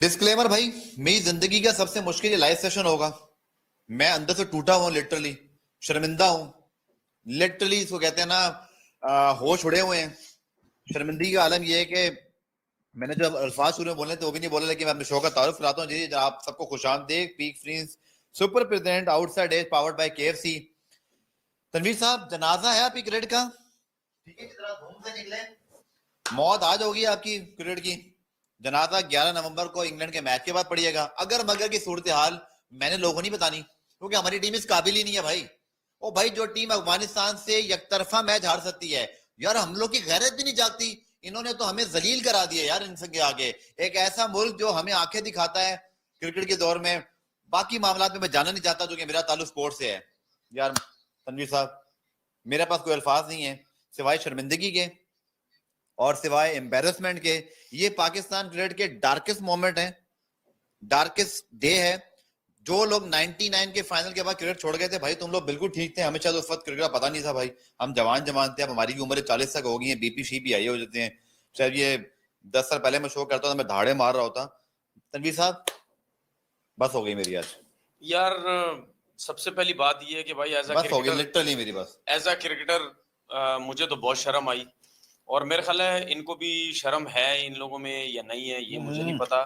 Disclaimer भाई, मेरी जिंदगी का सबसे मुश्किल लाइव सेशन होगा। मैं अंदर से टूटा हुआ, लिटरली शर्मिंदा हूं। लिटरली इसको कहते हैं ना, होश उड़े हुए हैं। शर्मिंदगी का आलम यह है कि मैंने जो अल्फाज शुरू में बोले थे वो भी नहीं बोले, लेकिन मैं अपने शो का तारुफ कराता हूँ। जी आप सबको खुशामदीद। Peak freeze super present outside edge powered by KFC. Tanveer साहब, जनाजा है आपकी क्रिकेट का, ठीक है, जरा धूम से निकले। मौत आज होगी आपकी क्रिकेट की। जनाजा 11 नवंबर को इंग्लैंड के मैच के बाद पड़िएगा। अगर मगर की सूरत हाल मैंने लोगों नहीं बतानी, क्योंकि हमारी टीम इस काबिल ही नहीं है भाई। ओ भाई, जो टीम अफगानिस्तान से यकतरफा मैच हार सकती है यार, हम लोग की गैरत भी नहीं जागती। इन्होंने तो हमें जलील करा दिया यार इनसे आगे। एक ऐसा मुल्क जो हमें आंखें दिखाता है क्रिकेट के दौर में। बाकी मामला में मैं जाना नहीं चाहता, जो कि मेरा ताल्लुक स्पोर्ट्स से है। यार तनवीर साहब, मेरे पास कोई अल्फाज नहीं है सिवाय शर्मिंदगी के और सिवाय एम्बेरसमेंट के। ये पाकिस्तान क्रिकेट के डार्केस्ट मोमेंट है, डार्केस्ट डे है। जो लोग 99 के फाइनल के बाद क्रिकेट छोड़ गए थे भाई, तुम लोग बिल्कुल ठीक थे। हमें शायद उस वक्त क्रिकेट का पता नहीं था भाई। हम जवान जवान थे। अब हमारी उम्र 40 तक हो गई है, बीपी शीपी आई हो जाते हैं। शायद ये 10 साल पहले मैं शो करता था, मैं धाड़े मार रहा होता। तनवीर साहब, बस हो गई मेरी आज। यार सबसे पहली बात ये है कि भाई बस हो गई लिटरली मेरी बस। एज अ क्रिकेटर मुझे तो बहुत शर्म आई, और मेरे ख्याल है इनको भी शर्म है इन लोगों में या नहीं है, ये मुझे नहीं पता।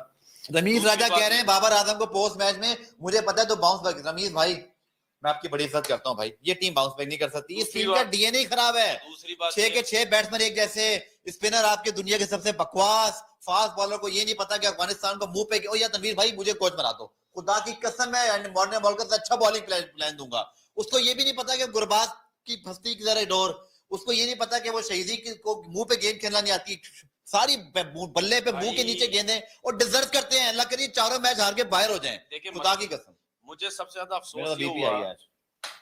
रमीज राजा कह रहे हैं बाबर आजम को पोस्ट मैच में, मुझे पता है तो बाउंस बैक। रमीज भाई, मैं आपकी बड़ी इज्जत करता हूं भाई, ये टीम बाउंस बैक नहीं कर सकती। इस टीम का डीएनए खराब है। दूसरी बात, 6 के 6 बैट्समैन एक जैसे, स्पिनर आपके दुनिया के सबसे बकवास, फास्ट बॉलर को ये नहीं पता कि अफगानिस्तान को मुंह पे ओ या तनवीर भाई मुझे कोच बना दो, खुदा की कसम है मॉर्निंग बॉलर से अच्छा बॉलिंग प्लान दूंगा। उसको ये भी नहीं पता कि गुरबाज की फस्ती की जरा डोर, उसको ये नहीं पता कि वो शहीदी को मुंह पे गेंद खेलना नहीं आती। सारी बल्ले पे मुंह के नीचे गेंदें और डिजर्व करते हैं। अल्लाह करिए चारों मैच हार के बाहर हो जाएं, खुदा की कसम। मुझे सबसे ज्यादा अफसोस ये हुआ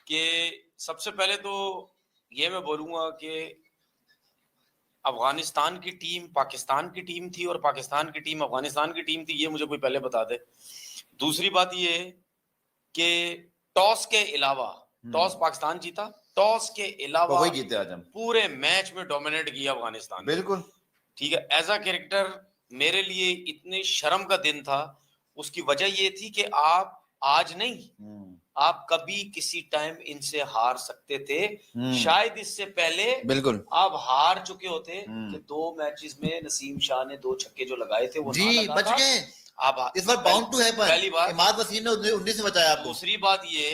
कि सबसे पहले तो ये मैं बोलूंगा कि अफगानिस्तान की टीम पाकिस्तान की टीम थी और पाकिस्तान की टीम अफगानिस्तान की टीम थी, ये मुझे कोई पहले बता दे। दूसरी बात ये कि टॉस के अलावा, टॉस पाकिस्तान जीता, टॉस के अलावा वही जीते आज हम। पूरे मैच में डोमिनेट किया अफगानिस्तान। बिल्कुल ठीक है। एज अ कैरेक्टर मेरे लिए इतने शर्म का दिन था। उसकी वजह ये थी कि आप आज नहीं, आप कभी किसी टाइम इनसे हार सकते थे। शायद इससे पहले बिल्कुल आप हार चुके होते कि 2 मैचेस में नसीम शाह ने 2 छक्के जो लगाए थे वो जी बच गए। आप इस बार बाउंड टू हैपन। पहली बात, इमाद वसीम ने 19 से बचाया आपको। दूसरी बात ये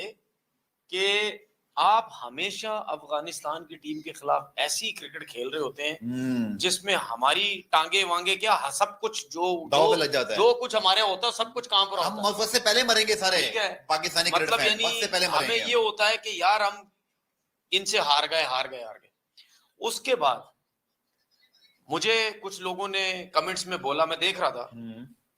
कि आप हमेशा अफगानिस्तान की टीम के खिलाफ ऐसी क्रिकेट खेल रहे होते हैं जिसमें हमारी टांगे वांगे क्या सब कुछ जो लग जाता है। जो कुछ हमारे होता है सब कुछ काम पर होता है। हम मकसद से पहले मरेंगे सारे पाकिस्तानी क्रिकेट मतलब फैन, यानी से पहले हमें ये होता है कि यार हम इनसे हार गए। उसके बाद मुझे कुछ लोगों ने कमेंट्स में बोला, मैं देख रहा था,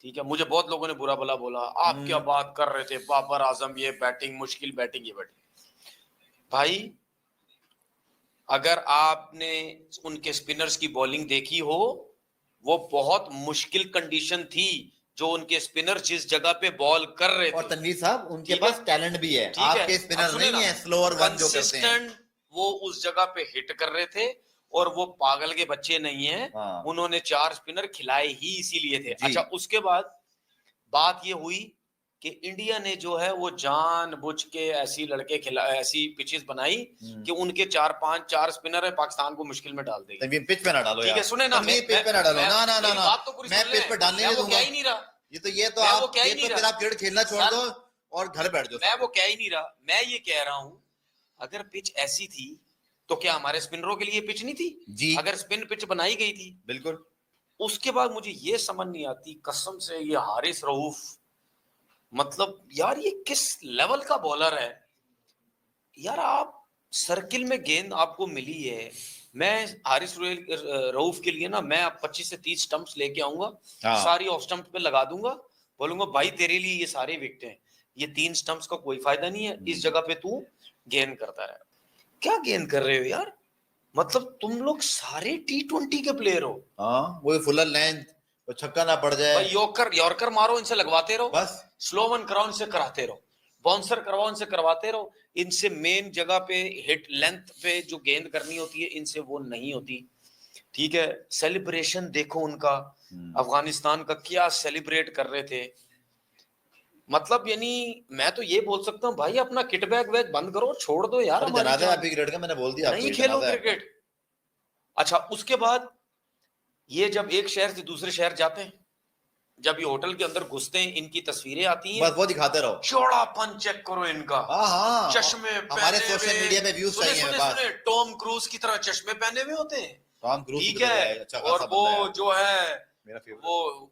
ठीक है, मुझे बहुत लोगों ने बुरा भला बोला, आप क्या बात कर रहे थे, बाबर आजम ये बैटिंग मुश्किल, बैटिंग ये बैटिंग। भाई अगर आपने उनके स्पिनर्स की बॉलिंग देखी हो, वो बहुत मुश्किल कंडीशन थी जो उनके स्पिनर जिस जगह पे बॉल कर रहे थे। और तनवीर साहब उनके पास टैलेंट भी है, आपके स्पिनर नहीं है स्लोअर वन जो करते हैं। वो उस जगह पे हिट कर रहे थे और वो पागल के बच्चे नहीं है। उन्होंने 4 स्पिनर खिलाए ही इसीलिए थे। अच्छा, उसके बाद बात ये हुई कि इंडिया ने जो है वो जानबूझ के ऐसी ऐसी पिचेस बनाई कि उनके 4 स्पिनर है पाकिस्तान को मुश्किल में डाल देंगे। पिच पे ना डालो, ठीक है, सुने ना, मैं पिच पे ना डालो, ना बात तो पूरी मैं पिच पे डालने नहीं दूंगा। ही नहीं रहा। ये तो आप फिर आप क्रिकेट खेलना छोड़ दो और घर बैठ जाओ। मैं वो कह ही नहीं रहा। मैं ये कह रहा हूं, अगर पिच ऐसी थी तो क्या हमारे स्पिनरों के लिए पिच नहीं थी जी? अगर स्पिन पिच बनाई गई थी, बिल्कुल। उसके बाद मुझे ये समझ नहीं आती कसम से, ये हारिस रऊफ, मतलब यार ये किस लेवल का बॉलर है यार। आप सर्किल में गेंद आपको मिली है, मैं हारिस रऊफ के लिए ना मैं 25 से 30 स्टंप्स लेके आऊंगा, सारी ऑफ स्टंप पे लगा दूंगा, बोलूंगा भाई तेरे लिए ये सारे विकेट हैं, ये 3 स्टंप्स का कोई फायदा नहीं है, इस जगह पे तू गेंद करता है। क्या गेंद कर रहे हो यार, मतलब तुम लोग सारे T20 के प्लेयर हो। हाँ, वो फुलर लेंथ, तो छक्का ना पड़ जाए, यॉर्कर मारो, इनसे लगवाते रहो, बस स्लो वन कराओ, इनसे कराते रहो, बाउंसर करवाओ, इनसे करवाते रहो। इनसे मेन जगह पे हिट लेंथ पे जो गेंद करनी होती है इनसे वो नहीं होती। ठीक है, सेलिब्रेशन देखो उनका, अफगानिस्तान का क्या सेलिब्रेट कर रहे थे। मतलब यानी मैं तो ये बोल सकता हूँ भाई अपना किट बैग वैग बंद करो, छोड़ दो यार अरे हमारी जनाजा है जान। आपकी क्रिकेट का, मैंने बोल दिया आपको, नहीं ये खेलो जनाजा है आपका। क्रिकेट। अच्छा उसके बाद ये जब एक शहर से दूसरे शहर जाते हैं, जब ये होटल के अंदर घुसते हैं, इनकी तस्वीरें आती हैं, बस वो दिखाते रहो। चौड़ापन चेक करो इनका, हाँ हाँ, चश्मे हमारे पहने सोशल हुए। मीडिया पे व्यूज सुने चाहिए सुने हमें सुने, बस। टॉम क्रूज की तरह चश्मे पहने हुए होते हैं, टॉम क्रूज ठीक तो है। है, अच्छा और खासा वो बंदा है यार, जो है मेरा फेवरेट।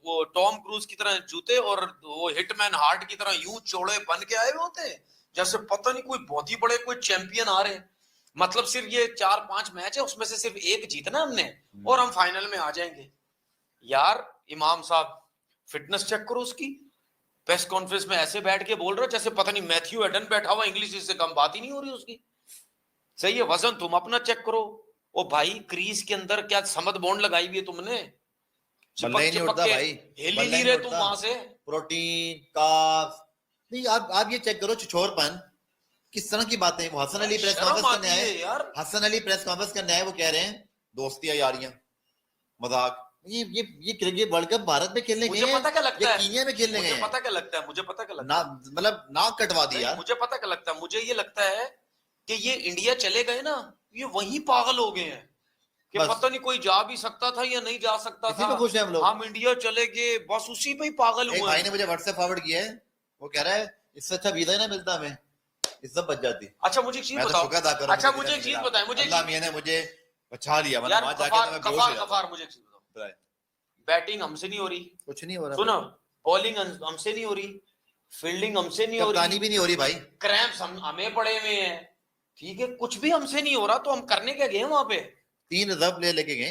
वो टॉम क्रूज की तरह जूते, और वो हिटमैन हार्ट की तरह यूं चौड़े बन के आए हुए होते हैं, जैसे पता नहीं कोई बहुत ही बड़े कोई चैंपियन आ रहे हैं। मतलब सिर्फ ये 4-5 मैच है, उसमें से सिर्फ एक जीतना हमने और हम फाइनल में आ जाएंगे। यार इमाम साहब फिटनेस चेक करो उसकी, प्रेस कॉन्फ्रेंस में ऐसे बैठ के बोल रहे हो जैसे पता नहीं मैथ्यू एडन बैठा हुआ, इंग्लिश इससे कम बात ही नहीं हो रही उसकी। सही है, वजन तुम अपना चेक करो। ओ भाई क्रीज के अंदर क्या समद बॉन्ड लगाई हुई है तुमने, बल्ला चिपक ही नहीं चिपक उठता के भाई, हिल ही बल्ला नहीं ही रहे नहीं तुम उठता। वहां से। प्रोटीन कार्ब्स नहीं, आप ये चेक करो छिछोरपन, किस तरह की बातें हैं। वो हसन अली प्रेस शर्म कॉन्फ्रेंस करने आती आए, है यार। हसन अली प्रेस कॉन्फ्रेंस करने आए, वो कह रहे हैं दोस्तियां यारियां मजाक। ये क्रिकेट वर्ल्ड कप भारत में खेलने गए मुझे हैं पता क्या लगता या है, कीनिया में खेलने गए मुझे हैं? पता क्या लगता है, मुझे पता क्या लगता ना है, मतलब नाक कटवा दी नहीं यार। मुझे पता क्या लगता है, मुझे ये लगता है कि ये इंडिया चले गए ना, ये वहीं पागल हो गए हैं कि बस पता नहीं कोई जा भी सकता था या नहीं जा सकता इसी था, पे खुश हैं हम लोग। हम इंडिया चले गए, बस उसी पे ही पागल एक हुए भाई ने हैं। मुझे व्हाट्सएप फॉरवर्ड किया है, वो कह रहा है इससे अच्छा वीजा ही ना मिलता हमें, इज्जत बच जाती। अच्छा मुझे एक चीज मैं तो बताओ, शुक्र अदा करूं अच्छा मुझे वीजा मुझे नहीं एक चीज मिला, बताएं, मुझे एक अल्लाह चीज मियां ने मुझे बचा लिया, वरना यार, वहां जाके तो गफार मैं बेहोश हो गफार जाता। गफार मुझे एक चीज बताओ, बताए। बैटिंग हमसे नहीं हो रही, कुछ नहीं हो रहा सुनो, भाई, बॉलिंग हमसे नहीं हो रही, फील्डिंग हमसे नहीं हो रही, कप्तानी भी नहीं हो रही भाई। क्रैम्प्स हमें पड़े हुए हैं, ठीक है, कुछ भी हमसे नहीं हो रहा, तो हम करने क्या गए वहां पे 3 रिजर्व प्लेयर लेके गए,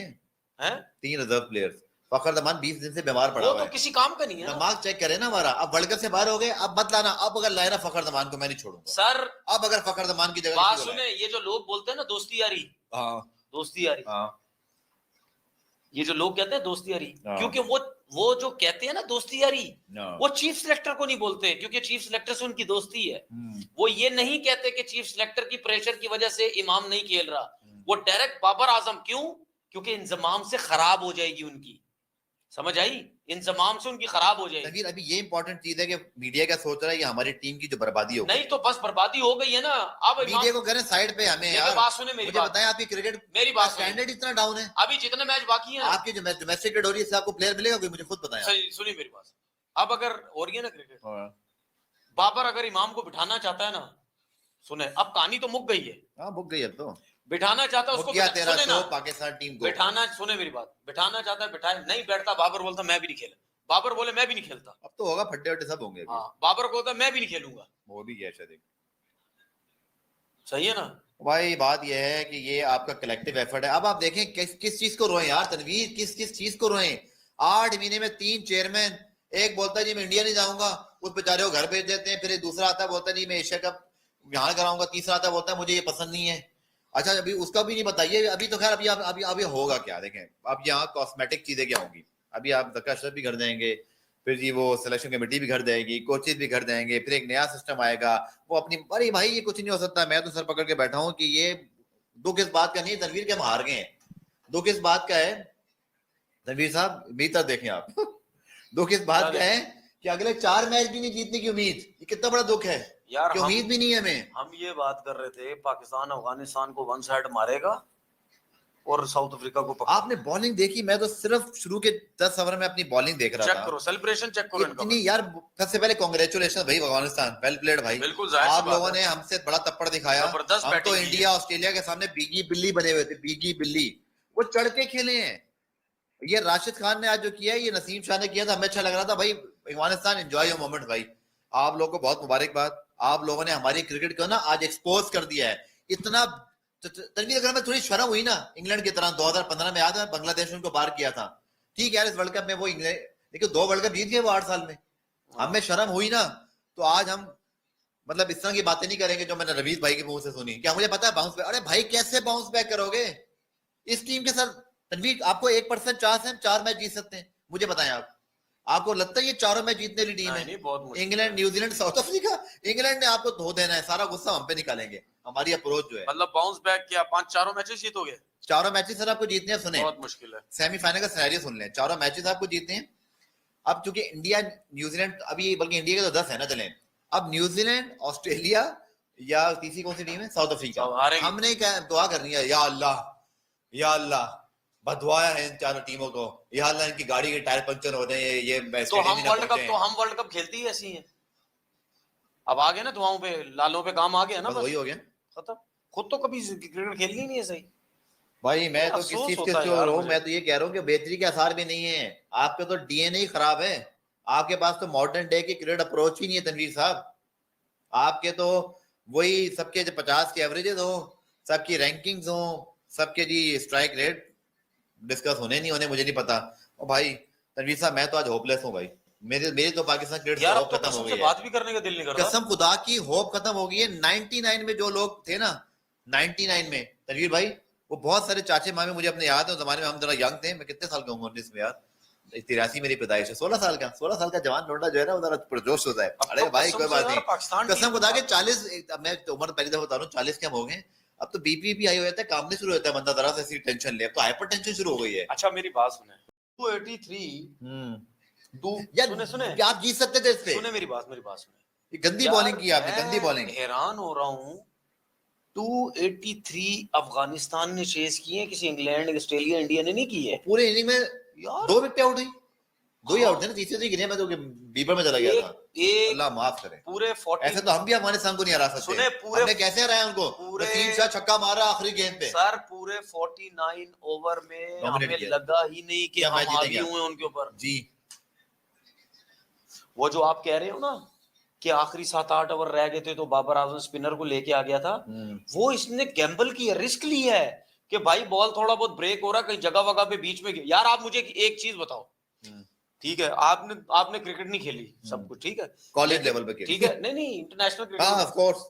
हैं? 3 रिजर्व प्लेयर्स। फखर जमान 20 दिन से बीमार पड़ा वो हुआ तो है, किसी काम का नहीं है ना दिमाग चेक करे ना हमारा। अब वर्ल्ड कप से बाहर हो गए, अब मत लाना, अब अगर लाए ना फखर जमान को मैं नहीं छोड़ूंगा। सर। अब अगर फखर जमान की जगह बात किसी को सुने, लाए। ये जो लोग बोलते हैं ना दोस्ती यारी, हाँ दोस्ती यारी, हाँ ये जो लोग कहते हैं दोस्ती यारी, हाँ। क्योंकि वो जो कहते हैं ना दोस्ती यारी, हाँ। वो चीफ सिलेक्टर को नहीं बोलते, क्योंकि चीफ सिलेक्टर से उनकी दोस्ती है। वो ये नहीं कहते कि चीफ सिलेक्टर की प्रेशर की वजह से इमाम नहीं खेल रहा, वो डायरेक्ट बाबर आजम, क्यों? क्योंकि इंजमाम से खराब हो जाएगी उनकी, समझ आई, इंजमाम से उनकी खराब हो जाएगी। तनवीर अभी ये इंपॉर्टेंट चीज है कि मीडिया क्या सोच रहा है, ये हमारी टीम की जो बर्बादी हो गई। नहीं तो बस बर्बादी हो गई है ना। अब मीडिया को करें साइड पे, हमें यार बात सुने मेरी, मुझे बात बताएं आपकी क्रिकेट मेरी का बात सुने, स्टैंडर्ड इतना डाउन है। अभी जितने मैच बाकी है ना, आपकी जो डोमेस्टिक क्रिकेट हो रही है, इससे आपको प्लेयर मिलेगा कोई? मुझे खुद बताएं आप। सुनिए मेरी बात, अब अगर हो रही है ना क्रिकेट, हाँ। बाबर अगर इमाम को बिठाना चाहता है ना, सुने अब कहानी तो मुक गई है, हाँ बुक गई अब तो, बिठाना चाहता है बुक उसको गया तेरा सुने शो ना, पाकिस्तान टीम को। बिठाना, सुने मेरी बात, बिठाना चाहता है बिठाए, नहीं बैठता, बाबर बोलता मैं भी नहीं खेला, बाबर बोले मैं भी नहीं खेलता, अब तो होगा, फट्टे वट्टे सब होंगे अभी। हाँ, बाबर को होता मैं भी नहीं खेलूंगा, वो भी गया शायद। सही है ना। भाई बात यह है कि ये आपका कलेक्टिव एफर्ट है। अब आप देखें किस किस चीज को रोए यार तनवीर, किस किस चीज को रोए। 8 महीने में 3 चेयरमैन, एक बोलता है जी मैं इंडिया नहीं जाऊंगा, उस बेचारे को घर भेज देते हैं, फिर एक दूसरा आता है बोलता है जी मैं एशिया कप यहाँ कराऊंगा, तीसरा आता है बोलता है मुझे ये पसंद नहीं है। अच्छा अभी उसका भी नहीं बताइए, अभी तो खैर अभी होगा क्या, देखें अब यहाँ कॉस्मेटिक चीजें क्या होंगी। अभी आप जक्का अशरफ भी घर जाएंगे, फिर जी वो सिलेक्शन कमेटी भी घर जाएगी, कोचेज भी घर जाएंगे, फिर एक नया सिस्टम आएगा, वो अपनी, अरे भाई ये कुछ नहीं हो सकता। मैं तो सर पकड़ के बैठा हूं कि ये दुख इस बात का नहीं है तनवीर के हम हार गए हैं, दुख इस बात का है तनवीर साहब, भीतर देखें आप दुख इस बात का है कि अगले 4 मैच भी नहीं जीतने की उम्मीद, ये कितना बड़ा दुख है यार, कि उम्मीद भी नहीं है हमें। हम ये बात कर रहे थे पाकिस्तान अफगानिस्तान को 1 साइड मारेगा और साउथ अफ्रीका को आपने बॉलिंग देखी? मैं तो सिर्फ शुरू के 10 ओवर में अपनी बॉलिंग देख रहा था। चेक करो, सेलिब्रेशन चेक करो इनका। इतनी यार, सबसे पहले कांग्रेचुलेशन भाई अफगानिस्तान, वेल प्लेड भाई, बिल्कुल जाहिर सी आप बात लोगों है। ने हमसे बड़ा तप्पड़ दिखाया। जबरदस्त हम तो बैटिंग की इंडिया ऑस्ट्रेलिया के सामने बीगी बिल्ली बने हुए थे, बीगी बिल्ली, वो चढ़ के खेले हैं। ये राशिद खान ने आज जो किया है, ये नसीम शाह ने किया था, हमें अच्छा लग रहा था भाई। अफगानिस्तान एंजॉय योर मोमेंट भाई, आप लोगों को बहुत मुबारकबाद, आप लोगों ने हमारी क्रिकेट को ना आज एक्सपोज कर दिया है इतना। तनवीर अगर मैं थोड़ी शर्म हुई ना इंग्लैंड की तरह 2015 में, याद है बांग्लादेश उनको पार किया था, ठीक है यार इस वर्ल्ड कप में वो इंग्लैंड, देखिए 2 वर्ल्ड कप जीत गए वो 8 साल में, हमें शर्म हुई ना, तो आज हम मतलब इस तरह की बातें नहीं करेंगे जो मैंने रवीज भाई के मुंह से सुनी। क्या मुझे पता है बाउंस बैक, अरे भाई कैसे बाउंस बैक करोगे इस टीम के साथ? तनवीर आपको 1% चांस है 4 मैच जीत सकते हैं, मुझे बताएं आप, आपको लगता है ये चारों मैच जीतने वाली टीम नहीं, है? नहीं, बहुत मुश्किल इंग्लैंड, है। न्यूजीलैंड, साउथ अफ्रीका, इंग्लैंड ने आपको धो देना है, सारा गुस्सा हम पे निकालेंगे। हमारी अप्रोच जो है, मतलब बाउंस बैक किया, 5 मैचेस जीतोगे? चारों मैचेस सर आपको जीतने हैं। सुने, बहुत मुश्किल है। सेमीफाइनल का सिनेरियो सुन लें, चारों मैचेस आपको जीतने हैं। अब चूंकि इंडिया, न्यूजीलैंड अभी, बल्कि इंडिया के तो 10 है ना, चलें। अब न्यूजीलैंड, ऑस्ट्रेलिया या तीसरी कौन सी टीम है, साउथ अफ्रीका, सब हारेगी। हमने क्या दुआ करनी है, या अल्लाह, या अल्लाह, बदवाया है इन चारों टीमों को, या अल्लाह इनकी गाड़ी के टायर पंक्चर हो जाए, ये तो हम वर्ल्ड कप, पहुंचे। तो हम वर्ल्ड कप खेलती ही ऐसी हैं। अब आ गए ना धुआं पे, लालों पे काम आ गया ना, बस बस वही हो गया। खत्म। खुद तो कभी क्रिकेट खेलनी नहीं है सही। भाई मैं तो किस अफसोस चीज के होता है चोर यार हूँ, मुझे। मैं तो ये कह रहा हूँ कि बेहतरी के आसार भी नहीं है। आपके तो डीएनए ही खराब है। आपके पास तो मॉडर्न डे की क्रिकेट अप्रोच ही नहीं है तनवीर साहब। आपके तो वही सबके जो 50 के एवरेजेस हो, सबकी रैंकिंग्स हो, सबके जी स्ट्राइक रेट डिस्कस होने नहीं होने मुझे नहीं पता। ओ भाई तनवीर साहब, मैं तो आज होपलेस हूँ भाई। मेरे मेरी तो पाकिस्तान क्रिकेट से यार अब होप तो खत्म हो कसम गई से है। बात भी करने का दिल नहीं करता। कसम खुदा की होप खत्म हो गई है। 99 में जो लोग थे ना, 99 में तनवीर भाई, वो बहुत सारे चाचे मामे मुझे अपने याद है। उस जमाने में हम जरा यंग थे। मैं कितने साल का हूँ, 19 में यार, 83 मेरी पैदाइश है। 16 साल का जवान लौंडा जो है ना, वो जरा पुरजोश होता है। अब अरे तो भाई कसम कोई से बात यार नहीं, पाकिस्तान कसम टीम, खुदा के 40, मैं उम्र पहली दफा बता रहा हूँ, 40 के हम हो गए। अब तो बीपी भी हाई हो जाता है, काम नहीं शुरू होता है बंदा, जरा से ऐसी टेंशन ले, अब तो हाइपर टेंशन शुरू हो गई है। अच्छा मेरी बात सुने, 283 यार सुने सुने आप जीत सकते थे इससे। सुने मेरी बात सुने ये गंदी यार, बॉलिंग की आपने, गंदी मैं बॉलिंग। हैरान हो रहा हूँ। 283 अफगानिस्तान ने चेस किए, किसी इंग्लैंड, ऑस्ट्रेलिया, इंडिया ने नहीं किए पूरे इनिंग में यार। 2 विकेट आउट हुई, 2 ही हाँ, आउट थे ना, तीसरे से गिरे, मैं तो बीपर में चला गया था। एक अल्लाह माफ करे। पूरे 40, ऐसे तो हम भी अफगानिस्तान को नहीं हरा सकते। सुने पूरे, हमने कैसे हराया उनको? पूरे वसीम शाह छक्का मारा आखिरी गेंद पे, सर पूरे 49 ओवर में डोमिनेट हमें किया लगा ही नहीं कि क्या हम मैच जीते हावी क्या हुए उनके ऊपर। जी। वो जो आप कह रहे हो ना कि आखिरी 7-8 ओवर रह गए थे तो बाबर आजम स्पिनर को लेके आ गया था, वो इसने गैम्बल किया, रिस्क लिया है कि भाई बॉल थोड़ा बहुत ब्रेक हो रहा, कहीं जगह वगह पे बीच में यार आप मुझे एक चीज बताओ, ठीक है आपने क्रिकेट नहीं खेली, सब कुछ ठीक है, कॉलेज लेवल पे ठीक है, नहीं इंटरनेशनल हाँ क्रिकेट, ऑफ कोर्स,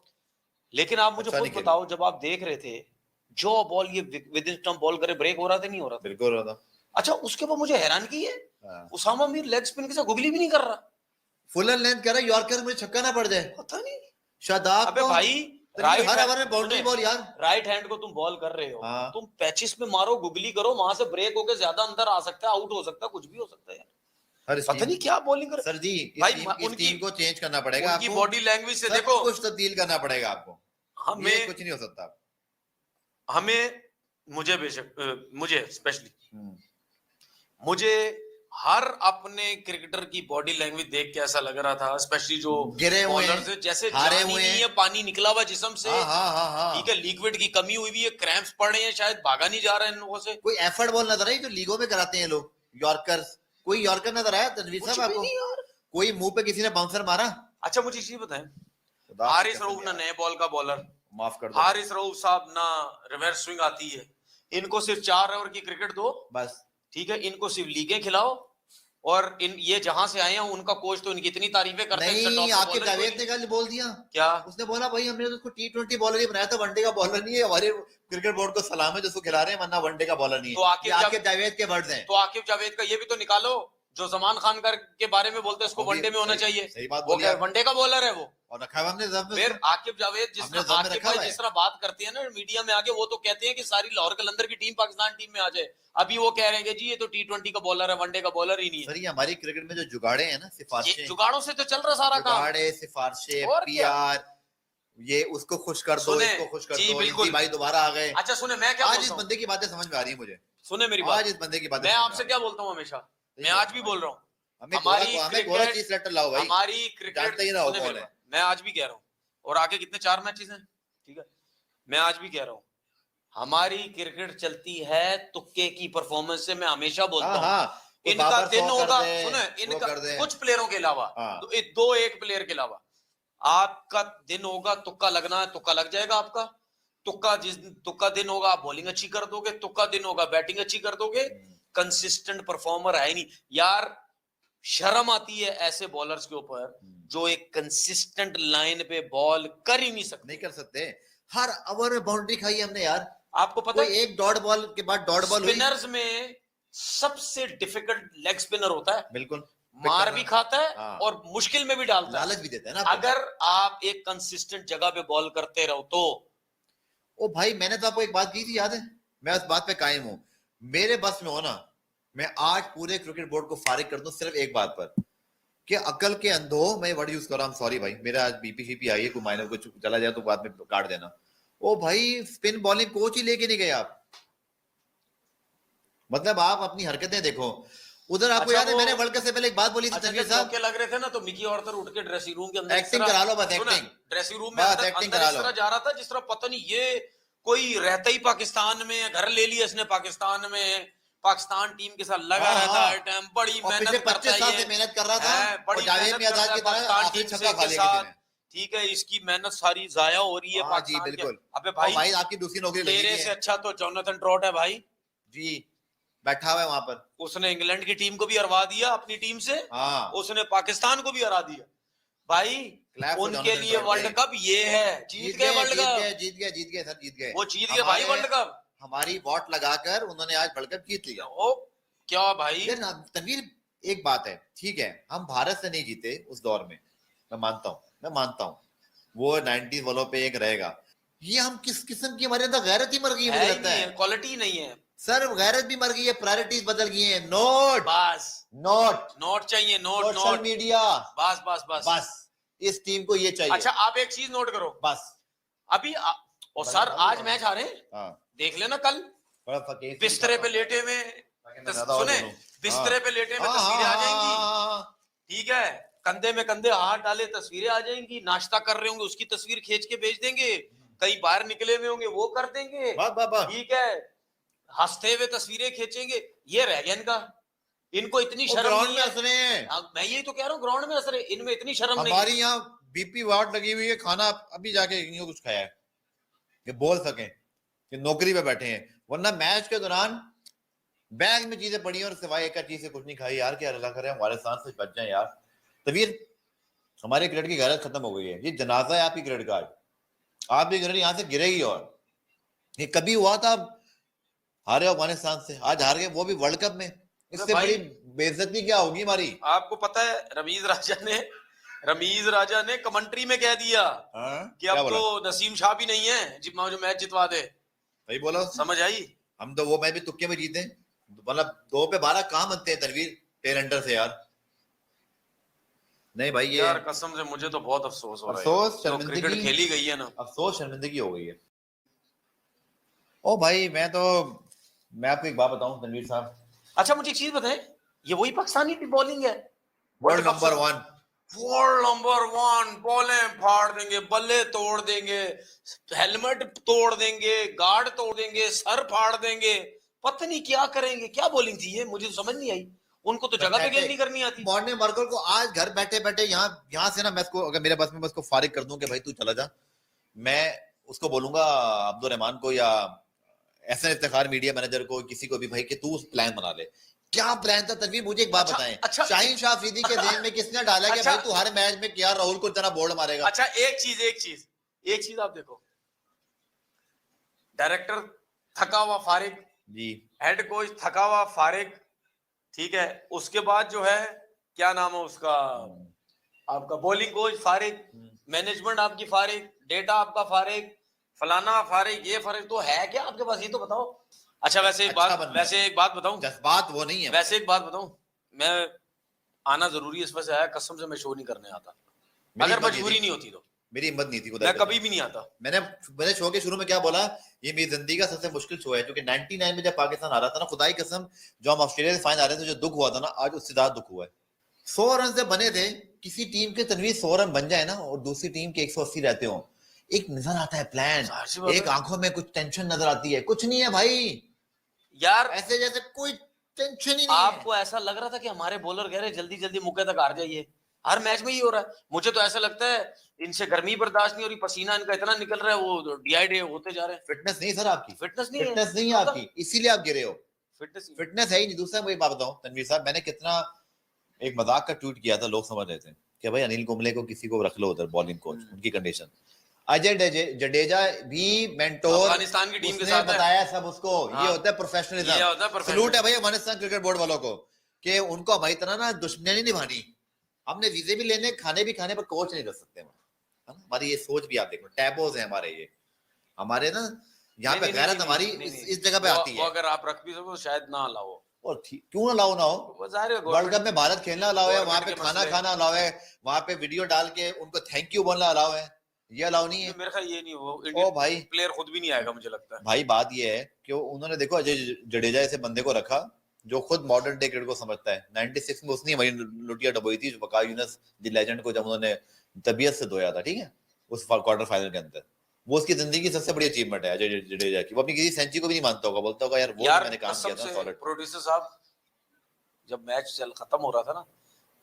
लेकिन आप मुझे अच्छा खुद नहीं खेली। बताओ, जब आप देख रहे थे जो बॉल ये विद इन स्टंप बॉल करे, ब्रेक हो रहा था नहीं हो रहा था? बिल्कुल रहा था। अच्छा उसके बाद मुझे हैरान की है, उसामा मीर लेग स्पिन के साथ गुगली भी नहीं कर रहा, फुल लेंथ कह रहा है, यॉर्कर मुझे छक्का ना पड़ जाए, पता नहीं। शादाब अबे को भाई राइट हर ओवर में बाउंड्री बॉल यार, राइट हैंड को तुम बॉल कर रहे हो, हाँ। तुम पैचिस में मारो, गुगली करो, वहां से ब्रेक होकर ज्यादा अंदर आ सकता है, आउट हो सकता है, कुछ भी हो सकता है यार, हर पता नहीं क्या बॉलिंग कर सर जी। भाई। इस टीम को चेंज करना पड़ेगा उनकी आपको, बॉडी लैंग्वेज से सब देखो, कुछ तब्दील करना पड़ेगा आपको। हमें कुछ नहीं हो सकता। हमें मुझे बेशक मुझे स्पेशली मुझे हर अपने क्रिकेटर की बॉडी लैंग्वेज देख के ऐसा लग रहा था, स्पेशली जो गिरे हुए हैं, बॉलर्स जैसे हारे जान ही हुए नहीं हैं, है, पानी निकला हुआ जिस्म से, हाँ। ठीक है, लिक्विड की कमी हुई है, क्रैम्प्स पड़ रहे हैं, शायद भागा नहीं जा रहा है इन लोगों से। कोई एफर्ट बॉल नजर आई जो लीगों में कराते हैं लोग, यॉर्कर, कोई यॉर्कर नजर आया तनवीर कुछ साहब भी आपको? नहीं यार। कोई मुंह पे किसी ने बाउंसर मारा? अच्छा मुझे चीज बताएं, खुदा हारिस की रऊफ कसम ना यार, नए बॉल का बॉलर, माफ कर दो हारिस रऊफ साहब ना रिवर्स स्विंग आती है, इनको सिर्फ 4 ओवर की क्रिकेट दो बस, ठीक है, इनको सिर्फ लीगें खिलाओ, और इन ये जहां से आए हैं उनका कोच तो इनकी इतनी तारीफें करते हैं, नहीं आकिब जावेद ने कल बोल दिया क्या, उसने बोला भाई हमने तो उसको T20 बॉलर ही बनाया था, वनडे का बॉलर नहीं है। हमारे क्रिकेट बोर्ड को सलाम है जो उसको खिला रहे हैं, वरना वनडे का बॉलर नहीं है। तो आकिब जावेद के वर्ड्स हैं। तो आकिब जावेद का ये भी तो निकालो जो जमान खान के बारे में बोलते हैं उसको वनडे में होना चाहिए, सही बात वो बोली क्या आप। वनडे का बॉलर है वो, और रखा हुआ हमने जब फिर आकिब जावेद जिस हमने तरह जब में आकिब रखा भाई हुआ है। जिस तरह बात करते हैं ना मीडिया में आके, वो तो कहते हैं कि सारी लाहौर कलंदर की टीम पाकिस्तान टीम में आ जाए, अभी वो कह रहे हैं कि जी ये तो T20 का बॉलर है, वनडे का बॉलर ही नहीं है। सर ये हमारी क्रिकेट में जो जुगाड़े हैं ना, ये सिफारिशें, जुगाड़ों से तो चल रहा सारा काम, जुगाड़े, सिफारिशें, और क्या? PR, ये उसको खुश कर दो, सुने, इसको खुश कर जी दो, बिल्कुल। इनकी भाई दोबारा आ गए। अच्छा सुने मैं क्या आज बोलता इस हूं, बंदे की बातें समझ में आ रही है मुझे, सुने मेरी बात, आज इस बंदे की बातें मैं समझ में आपसे आ क्या रही बोलता हूँ हमेशा, है। मैं आज भी बोल रहा हूँ, हमें हमारी गोरा चीज लेटर लाओ भाई, हमारी क्रिकेट, जानते ही ना हो सुने कौन मेरी है। बात, मैं आज भी कह रहा हूँ, और आगे कितने 4 मैचेस हैं, ठीक है, मैं आज भी कह रहा हूँ हमारी क्रिकेट चलती है तुक्के की परफॉर्मेंस से, मैं हमेशा बोलता हूँ। हाँ, इनका दिन होगा, सुने इनका इनका कुछ प्लेयरों के अलावा, दो एक प्लेयर के अलावा, आपका दिन होगा तुक्का लगना है, तुक्का लग जाएगा आपका, तुक्का दिन होगा आप बॉलिंग अच्छी कर दोगे, तुक्का दिन होगा बैटिंग अच्छी कर दोगे, कंसिस्टेंट परफॉर्मर है नहीं यार। शर्म आती है ऐसे बॉलर्स के ऊपर जो एक कंसिस्टेंट लाइन पे बॉल कर ही नहीं सकते, नहीं कर सकते। हर ओवर में बाउंड्री खाई हमने यार, आपको पता है एक डॉट बॉल के बाद डॉट बॉल हुई। स्पिनर्स में सबसे डिफिकल्ट लेग स्पिनर होता है, बिल्कुल मार भी खाता है हाँ। और मुश्किल में भी डालता है। लालच भी देता है ना आपको। अगर आप एक कंसिस्टेंट जगह पे बॉल करते रहो तो ओ भाई मैंने तो आपको एक बात की थी, याद है? मैं उस बात पे कायम हूं। मेरे बस में हो ना, मैं आज पूरे क्रिकेट बोर्ड को फारिग कर दूं सिर्फ एक बात पर, कि अकल के अंधो, मैं वर्ड यूज कर रहा हूं, सॉरी भाई, मेरा आज बीपी शीपी आई है, कोई मायने कुछ चला जाए तो बाद में काट देना। ओ भाई स्पिन बॉलिंग कोच ही लेके नहीं गए आप। मतलब आप अपनी हरकतें देखो। उधर आपको अच्छा, याद है वो- मैंने वर्ल्ड कप से पहले एक बात बोली थी अच्छा, तनवीर जब साहब, धोखे लग रहे थे ना तो मिकी ऑर्थर उठ के ड्रेसिंग रूम के अंदर एक्टिंग करा लो बस, एक्टिंग। ड्रेसिंग रूम में बस अंदर एक्टिंग अंदर करा इस लो। तरह जा रहा था जिस तरह पता नहीं ये कोई रहता ही पाकिस्तान में है, घर ले लिया इसने पाकिस्तान में, पाकिस्तान टीम के साथ लगा हाँ, रहता हाँ। है टाइम, बड़ी और मेहनत पिछले करता 25 है साल ये, से मेहनत कर रहा था, है, बड़ी और जावेद मेहनत मियां करता है की तरह पाकिस्तान आखिरी टीम छक्का खा के लिया किसी साथ। ने। ठीक है, इसकी मेहनत सारी जाया हो रही है हाँ जी पाकिस्तान के। बिल्कुल। अबे और भाई भाई आपकी दूसरी नौकरी लगी तेरे हुई से है अच्छा तो जोनाथन ट्रॉट है भाई, जी, बैठा हुआ है वहां पर। उसने इंग्लैंड की टीम को भी हरवा दिया अपनी टीम से, हाँ, उसने पाकिस्तान को भी हरा दिया भाई। क्लैप फॉर उनके जोनाथन लिए ट्रॉट वर्ल्ड भाई। कप ये है, जीत गए वर्ल्ड जीत कप, गए जीत गए जीत गए सर, जीत गए। वो जीत गए भाई वर्ल्ड कप। हमारी वोट लगाकर उन्होंने आज वर्ल्ड कप जीत लिया। ओ क्या भाई, यार तनवीर एक बात है, ठीक है हम भारत से नहीं जीते उस दौर में, मैं मानता हूँ वो 90s वालों पे एक रहेगा। ये हम किस किस्म की, हमारे अंदर गैरत ही मर गई है, मुझे है ही लगता नहीं है है, क्वालिटी नहीं है सर, गैरत भी मर गई है, प्रायोरिटीज बदल गई है। नोट बस, नोट नोट चाहिए, नोट सोशल नोट, मीडिया, बस बस बस बस इस टीम को ये चाहिए। अच्छा आप एक चीज नोट करो, बस अभी और सर आज मैच आ रहे हैं, हाँ, देख लेना कल बड़ा फकीर बिस्तरे पे लेटे में सुने, बिस्तरे पे लेटे में तस्वीरें आ जाएंगी, ठीक है, कंधे में कंधे हाथ डाले तस्वीरें आ जाएंगी, नाश्ता कर रहे होंगे उसकी तस्वीर खींच के भेज देंगे, कहीं बाहर निकले हुए होंगे वो कर देंगे, ठीक है, हंसते हुए तस्वीरें खींचेंगे, ये रह गया इनका, इनको इतनी शर्म ग्राउंड नहीं में है। हंस रहे हैं। मैं यही तो कह रहा हूँ, ग्राउंड में हंस रहे, इनमें इतनी शर्म नहीं हमारी है। यहाँ बीपी वार्ड लगी हुई है, खाना अभी जाके इन्हीं को कुछ खाया है कि बोल सकें कि नौकरी पे बैठे हैं, वरना मैच के दौरान बैग में चीजें पड़ी हैं और सिवाय एक चीज से कुछ नहीं खाई। यार क्या अल्लाह करे हमारे साथ से बच जाए यार। तबीर हमारे क्रिकेट की गैरत खत्म हो गई है, ये जनाजा है आपकी क्रिकेट का, आपकी क्रिकेट यहाँ से गिरेगी। और ये कभी हुआ था हारे अफगानिस्तान से, आज हार गए वो भी वर्ल्ड कप में, इससे बड़ी बेइज्जती क्या होगी हमारी। आपको पता है रमीज राजा ने कमेंट्री में कह दिया कि अब तो नसीम शाह भी नहीं है जो मैच जितवा दे। भाई बोलो, समझ आई? हम तो वो मैच भी तुक्के में जीते, मतलब 2 पे 12 कहां बनते हैं तनवीर टेल अंडर से यार। नहीं भाई ये यार कसम से मुझे तो बहुत अफसोस हो रहा है, अफसोस जो क्रिकेट खेली गई है ना, अफसोस शर्मिंदगी हो गई है। ओ भाई मैं आपको एक बात बताऊं तनवीर साहब, अच्छा मुझे एक चीज बताएं, ये वही पाकिस्तानी बॉलिंग है वर्ल्ड नंबर 1, वर्ल्ड नंबर 1, बॉलें फाड़ देंगे, बल्ले तोड़ देंगे, हेलमेट तोड़ देंगे, गार्ड तोड़ देंगे, सर फाड़ देंगे, पता नहीं क्या करेंगे। क्या बॉलिंग थी ये, मुझे तो समझ नहीं आई। उनको तो जगह पे गेंद नहीं करनी आती। मॉर्ने मार्कर को आज घर बैठे बैठे यहाँ से ना मैं इसको, अगर मेरे बस में, मैं इसको फारिग कर दूं कि भाई तू चला जा, मैं उसको बोलूंगा अब्दुल रहमान को या एहसन इफ्तिखार मीडिया मैनेजर को, किसी को भी, भाई कि तू प्लान बना ले। क्या प्लान था तनवीर, मुझे एक बात बताएं। अच्छा, शाहीन शाह अफरीदी के ज़हन में किसने डाला कि भाई तू हर मैच में क्या राहुल को इतना बोल्ड मारेगा। अच्छा एक चीज आप देखो, डायरेक्टर थका हुआ फारिग जी, हेड कोच थका हुआ फारिग, ठीक है, उसके बाद जो है क्या नाम है उसका, आपका बॉलिंग कोच फारिग, मैनेजमेंट आपकी फारिग, डेटा आपका फारिग, फलाना फारिग, ये फारिग, तो है क्या आपके पास, ये तो बताओ। अच्छा वैसे एक बात बताऊं, बात वो नहीं है, वैसे एक बात बताऊं, मैं आना जरूरी इस वजह से आया, कसम से मैं शो नहीं करने आता, अगर मजबूरी नहीं होती तो मेरी हिम्मत नहीं थी, मैं कभी भी नहीं आता। मैंने शो के शुरू में क्या बोला, ये मेरी जिंदगी का सबसे मुश्किल शो है, क्योंकि 99 में जब पाकिस्तान आ रहा था ना, खुदाई कसम, जो हम ऑस्ट्रेलिया से फाइनल आ रहे थे, जो दुख हुआ था ना, आज उससे ज्यादा दुख हुआ है। 100 रन से बने थे, किसी टीम के तनवीर 100 रन बन जाए ना और दूसरी टीम के 180 रहते हो, एक नजर आता है प्लान, एक आंखों में कुछ टेंशन नजर आती है। कुछ नहीं है भाई यार, ऐसे जैसे कोई टेंशन ही नहीं आपको ऐसा लग रहा था कि हमारे बॉलर कह रहे जल्दी जल्दी मुक्के तक हार जाइए, हर मैच में ही हो रहा है। मुझे तो ऐसा लगता है इनसे गर्मी बर्दाश्त नहीं हो रही, पसीना इनका इतना निकल रहा है, वो डिहाइड्रेट होते जा रहे हैं। फिटनेस नहीं सर आपकी, फिटनेस नहीं है आपकी, इसीलिए आप गिरे हो। फिटनेस है ही नहीं। दूसरा मैं बात बताऊं तनवीर साहब, मैंने कितना एक मजाक का ट्वीट किया था, लोग समझ रहे थे कि भाई अनिल कुंबले को किसी को रख लो उधर बॉलिंग कोच, उनकी कंडीशन। अजय जडेजा भी मेंटोर अफगानिस्तान की टीम के साथ बताया सब उसको, ये होता है प्रोफेशनलिज्म। सलूट है भाई अफगानिस्तान क्रिकेट बोर्ड वालों को। कि उनको हमारी तरह ना दुश्मनी नहीं निभानी, हमने वीजे भी लेने खाने भी खाने पर कोच नहीं कर सकते हम, है ना? हमारी ये सोच भी आप देखो, टैबोज है हमारे, ये हमारे ना यहाँ पे गैरत हमारी इस जगह पे आती वो है। अगर आप रख भी सको शायद ना लाओ, और क्यों ना लाओ ना हो, वो जाहिर है वर्ल्ड कप में भारत खेलना अलाउ है, वहां पे गवर्नमेंट के खाना मसले। खाना अलाउ है, वहां पे वीडियो डाल के उनको थैंक यू बोलना अलाउ है, ये अलाउ नहीं है। मेरे ख्याल ये नहीं, वो ओ इंडियन भाई प्लेयर खुद भी नहीं आएगा मुझे लगता है। भाई बात ये है कि उन्होंने देखो अजय जडेजा ऐसे बंदे को रखा जो खुद मॉडर्न डे क्रिकेट को समझता है। 96 में उसने वही लुटिया डबोई थी वकार यूनुस द लेजेंड को, जब उन्होंने तबीयत से धोया था, ठीक है, उस क्वार्टर फाइनल के अंदर। वो उसकी जिंदगी की सबसे बड़ी अचीवमेंट है अजय जडेजा की। वो अपनी किसी सेंचुरी को भी नहीं मानता होगा, बोलता होगा यार वो यार मैंने काम किया था सॉलिड। प्रोड्यूसर साहब जब मैच चल खत्म हो रहा था ना,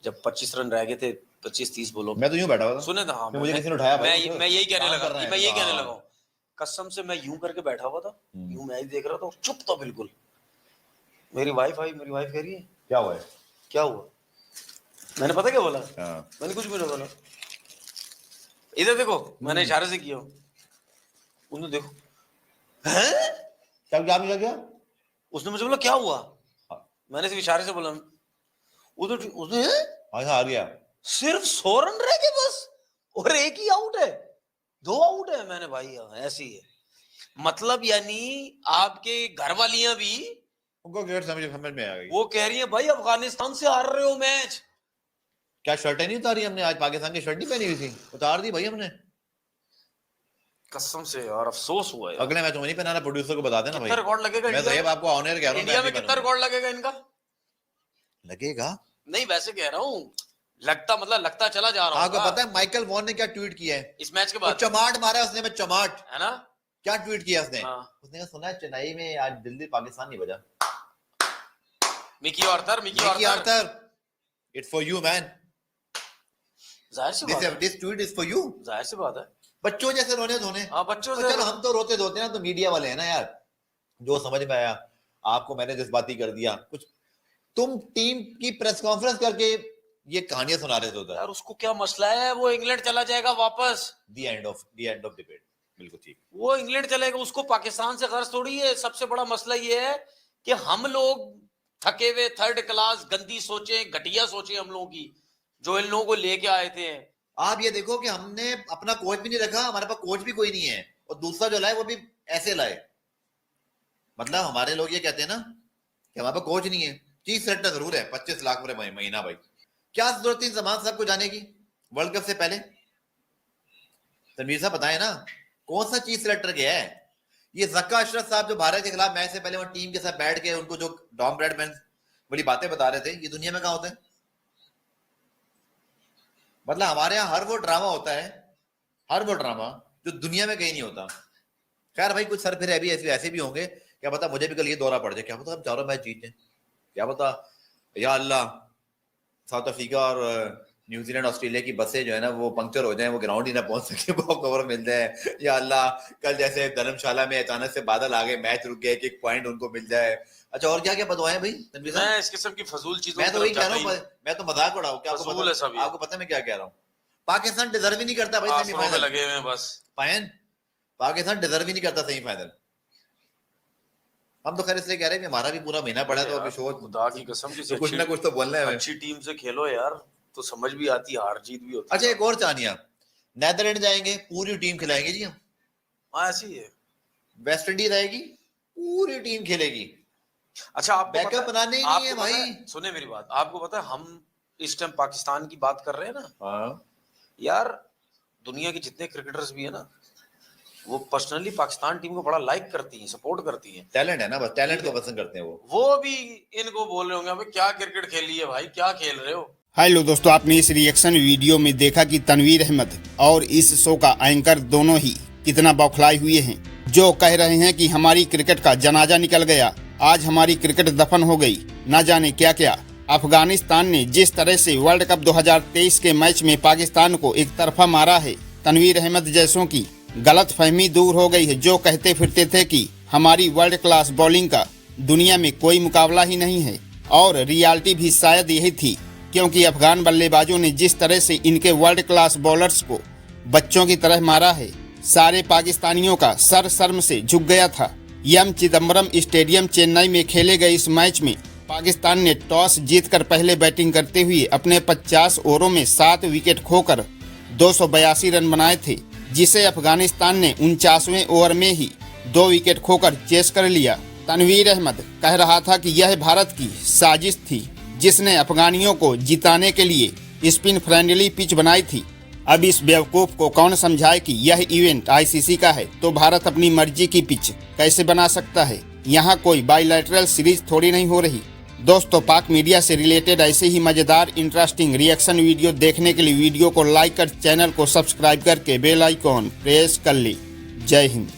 जब 25 रन रह गए थे 25-30 बोलो, मैं तो यूं बैठा हुआ था, सुने था, हाँ, मुझे किसी ने उठाया, मैं यही कहने लगा कि मैं यही कहने हाँ। लगा हूँ, कसम से मैं यूं करके बैठा हुआ था, यूं मैच देख रहा था, चुप था बिल्कुल। मेरी वाइफ आई, मेरी वाइफ कह रही है क्या हुआ है? क्या हुआ? मैंने पता क्या बोला, हाँ। मैंने कुछ भी नहीं बोला, इधर देखो, मैंने इशारे से किया, उन्होंने देखो, हैं? क्या क्या क्या क्या? उसने मुझे बोला क्या हुआ, मैंने सिर्फ इशारे से बोला, उधर उसने आ गया, सिर्फ 100 रन रह गए बस, और एक ही आउट है, 2 आउट है। मैंने भाई ऐसी है, मतलब यानी आपके घर वालियां भी उनको क्रिकेट समझ में आ गई। वो कह रही है भाई अफगानिस्तान से हार रहे हो मैच। क्या शर्टें नहीं उतारी हमने? आज पाकिस्तान की शर्ट नहीं पहनी हुई थी, उतार दी भाई हमने। कसम से यार अफसोस हुआ यार। अगले मैच में नहीं पहनाना, प्रोड्यूसर को बता देना भाई। कितना रिकॉर्ड लगेगा मैं इंडिया तो आपको ऑनर कह रहा हूं, इंडिया में कितना रिकॉर्ड लगेगा इनका? लगेगा नहीं वैसे कह रहा हूँ, लगता मतलब लगता चला जा रहा आपको होगा। पता है माइकल वॉन ने क्या ट्वीट किया है इस मैच के वो बाद? चमाट मारा है उसने, मैं चमाट, है ना? क्या ट्वीट किया उसने? हाँ। उसने कहा सुना है चेन्नई में आज दिल्ली पाकिस्तान नहीं बजा। Mickey Arthur it's for you man, जाहिर सी बात है, this tweet is for you. जाहिर सी बात है, बच्चों जैसे रोने धोने। हाँ बच्चों तो से। चलो हम तो रोते धोते हैं, तो मीडिया वाले हैं ना यार, जो समझ में आया आपको मैंने जज्बाती कर दिया कुछ। तुम टीम की प्रेस कॉन्फ्रेंस करके ये कहानियां सुना रहे थे उधर। यार उसको क्या मसला है, वो इंग्लैंड चला जाएगा वापस, द एंड ऑफ डिबेट, बिल्कुल ठीक। वो इंग्लैंड चलेगा, उसको पाकिस्तान से गर्ज थोड़ी है। सबसे बड़ा मसला ये है कि हम लोग थके हुए थर्ड क्लास गंदी सोचें, घटिया सोचें हम लोगों की, जो इन लोगों को लेके आए थे। आप ये देखो कि हमने अपना कोच भी नहीं रखा, हमारे पास कोच भी कोई नहीं है, और दूसरा जो लाए वो भी ऐसे लाए। मतलब हमारे लोग ये कहते हैं ना कि हमारे पास कोच नहीं है, चीफ सेलेक्टर जरूर है, 25 लाख पूरे महीना। भाई क्या जरूरत थी जमान साहब को जाने की वर्ल्ड कप से पहले? तनवीर साहब बताएं ना कौन सा चीफ सेलेक्टर गया है? ये जक्का अशरफ साहब जो भारत के खिलाफ मैच से पहले वो टीम के साथ बैठ के उनको जो डॉम ब्रैडमैन बड़ी बातें बता रहे थे, ये दुनिया में कहां होता है? मतलब हमारे यहाँ हर वो ड्रामा होता है, हर वो ड्रामा जो दुनिया में कहीं नहीं होता। खैर भाई कुछ सर फिर अभी ऐसे भी होंगे, क्या पता मुझे भी कल ये दौरा पड़ जाए, क्या पता हम चारों मैच जीते, क्या पता, या अल्लाह साउथ अफ्रीका और न्यूजीलैंड ऑस्ट्रेलिया की बसें जो है ना वो पंक्चर हो जाए, वो ग्राउंड ही ना पहुंच सके, वो कवर मिल जाए, या अल्लाह कल जैसे धर्मशाला में अचानक से बादल आ गए, मैच रुक गया, एक पॉइंट उनको मिल जाए। अच्छा और क्या क्या बदवाएं भाई तनवीर साहब? मैं इस किस्म की फजूल चीजों मैं तो वही कह रहा हूँ, मैं तो मजाक उड़ाऊं क्या? फजूल है सब ये। आपको पता है मैं क्या कह रहा हूँ? पाकिस्तान डिजर्व ही नहीं करता भाई आसमानों में सेमीफाइनल, लगे हुए हैं बस। पायन पाकिस्तान डिजर्व ही नहीं करता सेमीफाइनल। हम तो खैर इसलिए कह रहे हैं कि हमारा भी पूरा महीना पड़ा है, तो अभी शो खुदा की कसम तो कुछ ना कुछ तो बोलना है। अच्छी टीम से खेलो यार, तो समझ भी आती, हार जीत भी होती। अच्छा एक और चाहनिया, नेदरलैंड जाएंगे पूरी टीम खिलाएंगे जी हम। हाँ ऐसी है। वेस्ट इंडीज आएगी पूरी टीम खेलेगी। अच्छा आपको बैकअप बनाने ही नहीं है भाई। सुने मेरी बात, आपको पता है हम इस टाइम पाकिस्तान की बात कर रहे हैं ना, हाँ यार दुनिया के जितने क्रिकेटर्स भी है ना, वो पर्सनली पाकिस्तान टीम को बड़ा लाइक करती हैं, सपोर्ट करती हैं। टैलेंट है ना, बस टैलेंट को पसंद करते हैं वो भी इनको बोल रहे होंगे अबे क्या क्रिकेट खेली है भाई, क्या खेल रहे हो। हेलो दोस्तों, आपने इस रिएक्शन वीडियो में देखा कि तनवीर अहमद और इस शो का एंकर दोनों ही कितना बौखलाए हुए हैं, जो कह रहे हैं कि हमारी क्रिकेट का जनाजा निकल गया, आज हमारी क्रिकेट दफन हो गई, ना जाने क्या क्या। अफगानिस्तान ने जिस तरह से वर्ल्ड कप 2023 के मैच में पाकिस्तान को एक तरफा मारा है, तनवीर अहमद जैसों की गलत फहमी दूर हो गई है, जो कहते फिरते थे कि हमारी वर्ल्ड क्लास बॉलिंग का दुनिया में कोई मुकाबला ही नहीं है। और रियलिटी भी शायद यही थी, क्योंकि अफगान बल्लेबाजों ने जिस तरह से इनके वर्ल्ड क्लास बॉलर्स को बच्चों की तरह मारा है, सारे पाकिस्तानियों का सर शर्म से झुक गया था। एम चिदम्बरम स्टेडियम चेन्नई में खेले गए इस मैच में पाकिस्तान ने टॉस जीतकर पहले बैटिंग करते हुए अपने 50 ओवरों में 7 विकेट खोकर 282 रन बनाए थे, जिसे अफगानिस्तान ने 49वें ओवर में ही 2 विकेट खोकर चेस कर लिया। तनवीर अहमद कह रहा था कि यह भारत की साजिश थी, जिसने अफगानियों को जिताने के लिए स्पिन फ्रेंडली पिच बनाई थी। अब इस बेवकूफ को कौन समझाए कि यह इवेंट आईसीसी का है तो भारत अपनी मर्जी की पिच कैसे बना सकता है। यहाँ कोई बायलैटरल सीरीज थोड़ी नहीं हो रही। दोस्तों, पाक मीडिया से रिलेटेड ऐसे ही मजेदार इंटरेस्टिंग रिएक्शन वीडियो देखने के लिए वीडियो को लाइक कर चैनल को सब्सक्राइब करके बेल आइकॉन प्रेस कर ली। जय हिंद।